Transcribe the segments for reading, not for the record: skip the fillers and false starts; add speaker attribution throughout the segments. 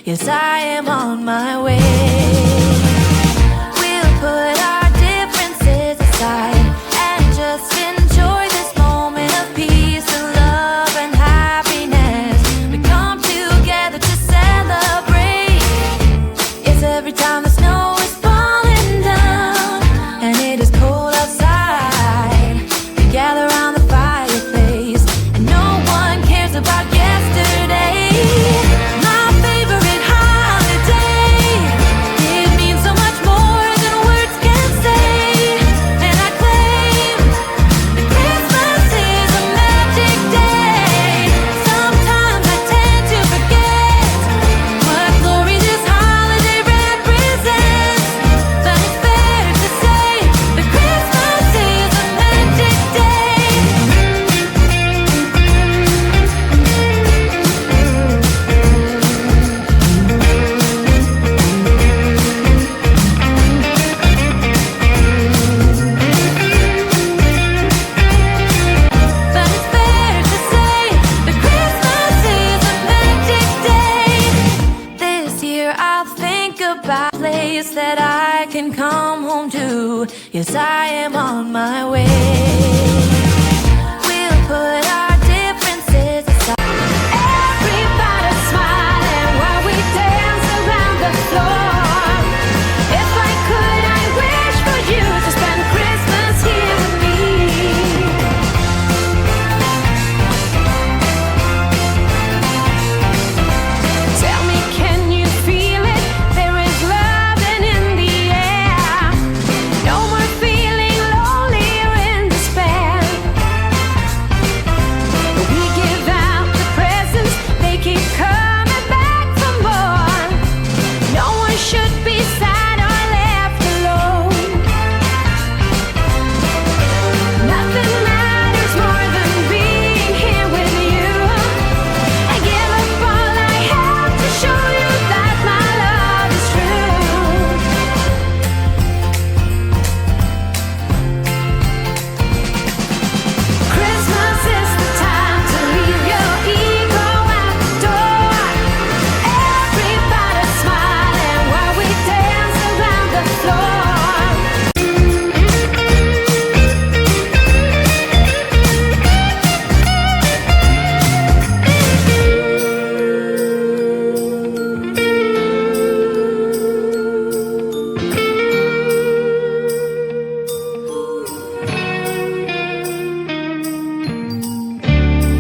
Speaker 1: Yes, I am on my way. We'll put our differences aside and just enjoy this moment of peace and love and happiness. We come together to celebrate. Yes, every time the snow is falling down and it is cold outside, we gather around the fireplace and no one cares about yesterday. My favorite holiday, it means so much more than words can say. And I claim that Christmas is a magic day. Sometimes I tend to forget what glory this holiday represents, but it's fair to say that Christmas is a magic day. But it's fair to say that Christmas is a magic day. This year I'll think about a place that I can come home to. Yes, I am on my way. We'll put our differences aside. Everybody smiling while we dance around the floor. If I could, I wish for you to spend Christmas here with me. Tell me, can you feel it? There is love and in the air. No more feeling lonely or in despair. We give out the presents, they keep coming back for more. No one should be sad or left alone. Nothing matters more than being here with you. I give up all I have to show you that my love is true. Christmas is the time to leave your ego at the door. Everybody smiling while we dance around the floor.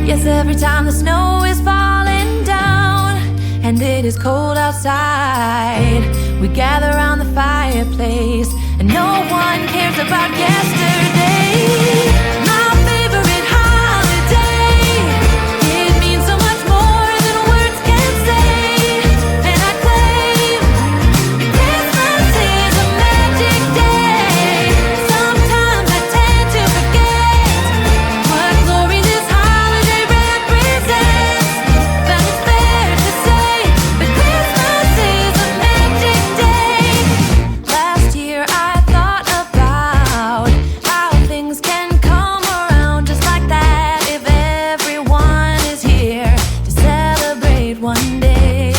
Speaker 1: Yes, every time the snow is falling down and it is cold outside, we gather around the fireplace and no one cares about yesterday. My favorite holiday, it means so much more than words can say. And I claim that Christmas is a magic day. Sometimes I tend to forget what glory this holiday represents, but it's fair to say that Christmas is a magic day. Last year I thought about how things can come around just like that if everyone is here to celebrate one day.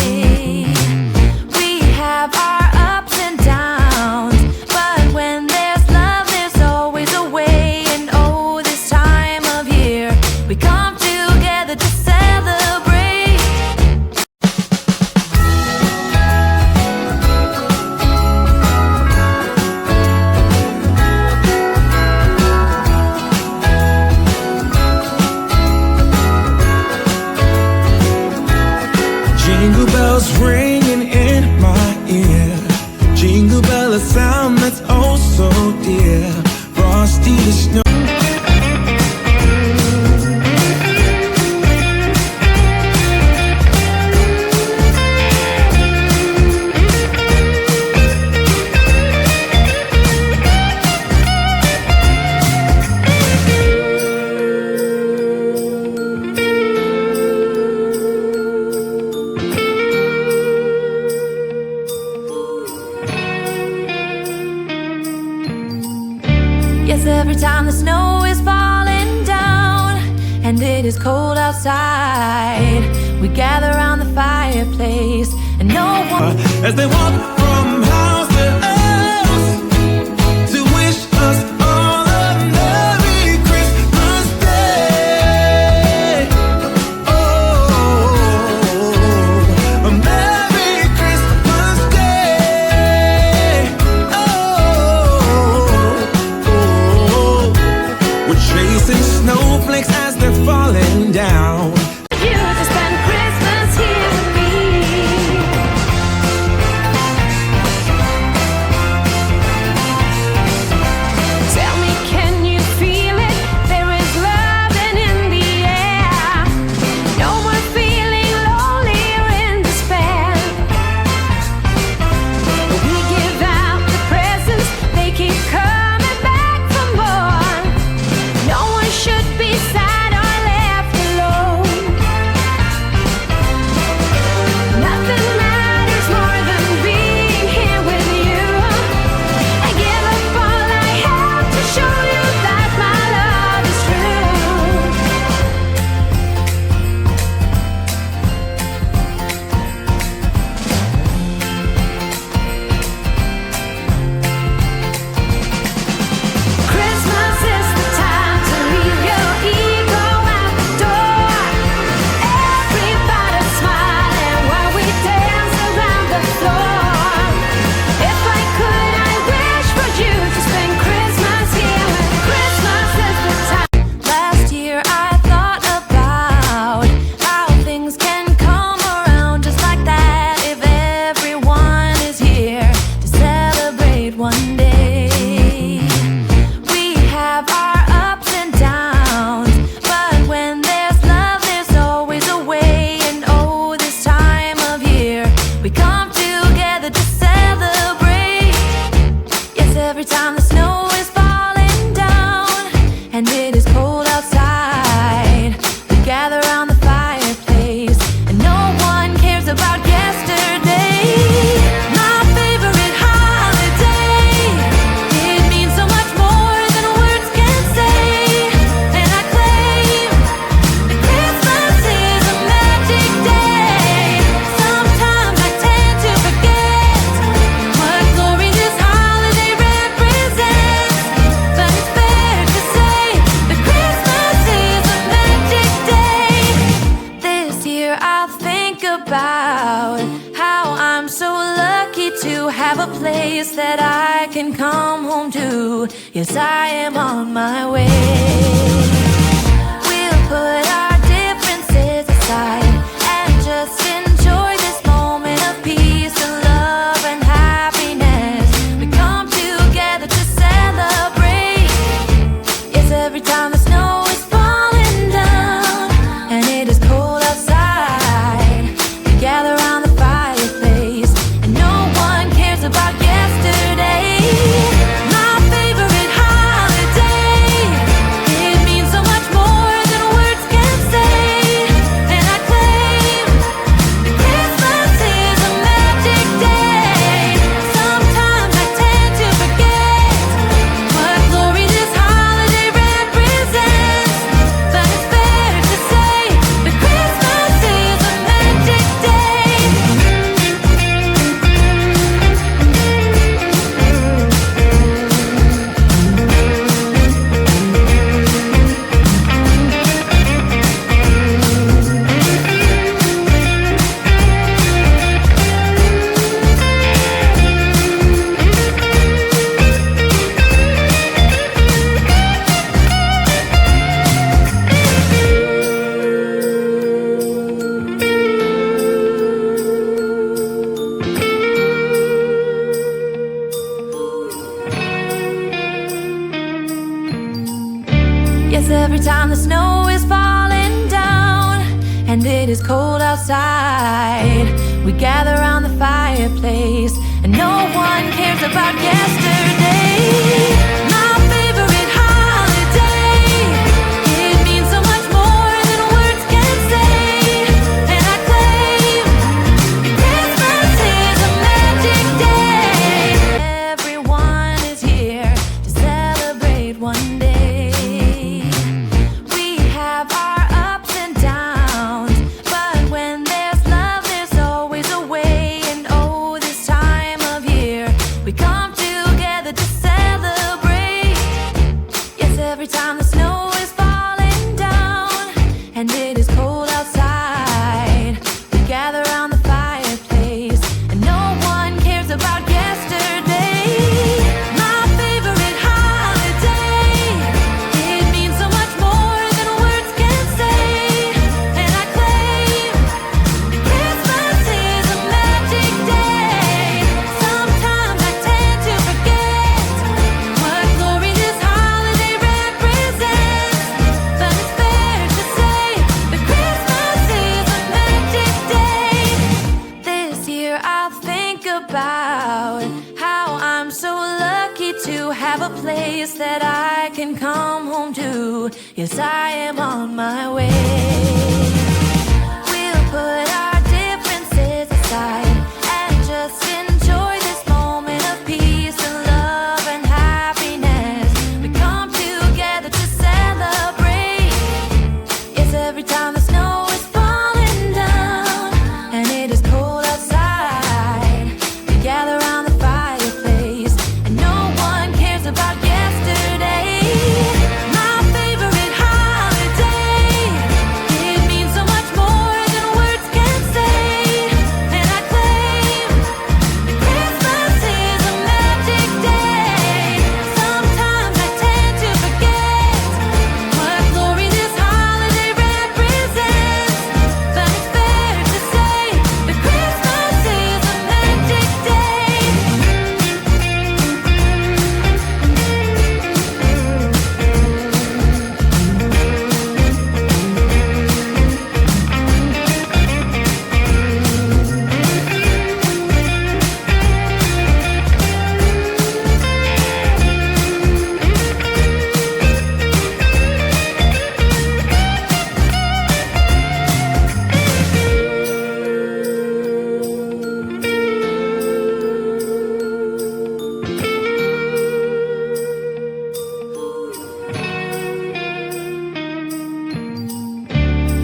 Speaker 1: We have our ups and downs, but when there's love there's always a way. And oh, this time of year we come together to celebrate.
Speaker 2: Jingle bells ringing in my ear. Jingle bell, a sound that's oh so dear. Frosty the snow.
Speaker 1: Yes, every time the snow is falling down and it is cold outside, we gather around the fireplace and no one.
Speaker 2: As they walk from house to house to wish us all a Merry Christmas Day. Oh, a Merry Christmas Day. Oh, we're chasing snowflakes as they're falling down.
Speaker 1: You to spend Christmas here with me. Tell me, can you feel it? There is love and in the air. No more feeling lonely or in despair. We give out the presents, they keep coming back for more. No one should be sad or left alone. Nothing matters more than being here with you. I give up all I have to show you that my love is true. Christmas is the time to leave your ego at the door. Everybody smiling while we dance around the floor. If I could, I wish for you to spend Christmas here. Christmas is the time. Last year I thought about how things can come around just like that if everyone is here to celebrate one day. We have our ups and downs, but when there's love, there's always a way. And oh, this time of year, we come together to celebrate. Yes, every time the snow is falling down and it is cold outside, we gather around the fireplace and no one cares about yesterday. My favorite holiday, it means so much more than words can say. And I claim that Christmas is a magic day. Sometimes I tend to forget what glory this holiday represents, but it's fair to say that Christmas is a magic day. This year I'll think about how I'm so lucky to have a place that I can come home to. Yes, I am on my way. We'll put our differences aside and just enjoy this moment of peace and love and happiness. We come together to celebrate. Yes, every time the snow is falling down and it is cold outside, we gather around the fireplace and no one cares about yesterday. My favorite holiday, it means so much more than words can say. And I claim that Christmas is a magic day. Sometimes I tend to forget what glory this holiday represents, but it's fair to say that Christmas is a magic day. Yes, every time the snow is falling down and it is cold outside, we gather around the fireplace and no one cares about yesterday. My favorite holiday, it means so much more than words can say. And I claim that Christmas is a magic day. Everyone is here to celebrate one day. We have our ups and downs, but when there's love, there's always a way. about how I'm so lucky to have a place that I can come home to. Yes, I am on my way. We'll put our differences aside and just enjoy this moment of peace and love and happiness. We come together to celebrate. Yes, every time the snow is falling down and it is cold outside, we gather around the fireplace and no one cares about yesterday. My favorite holiday, it means so much more than words can say. And I claim that Christmas is a magic day. Sometimes I tend to forget what glory this holiday represents, but it's fair to say that Christmas is a magic day.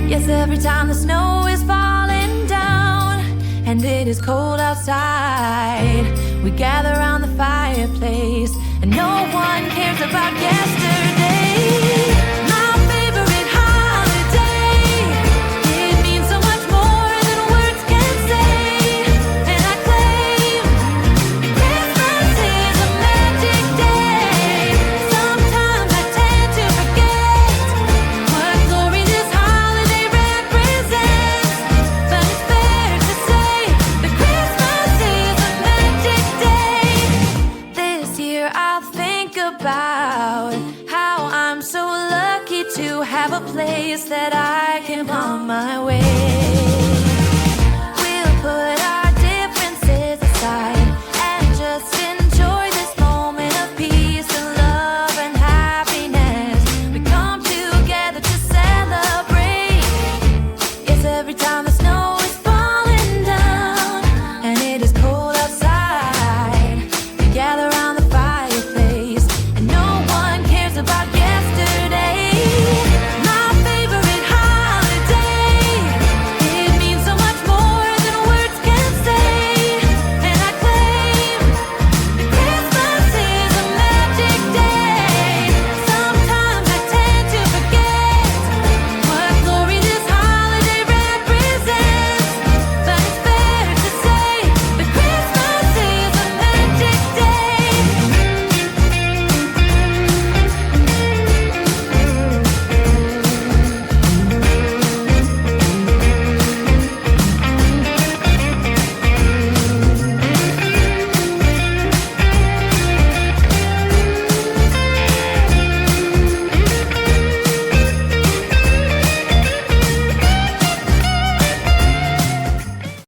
Speaker 1: Yes, every time the snow is falling down and it is cold outside, we gather around the fireplace and no one cares about yesterday. My favorite holiday, it means so much more than words can say. And I claim that Christmas is a magic day. Sometimes I tend to forget what glory this holiday represents, but it's fair to say that Christmas is a magic day. This year I'll think about how I'm so lucky to have a place that I can on my way.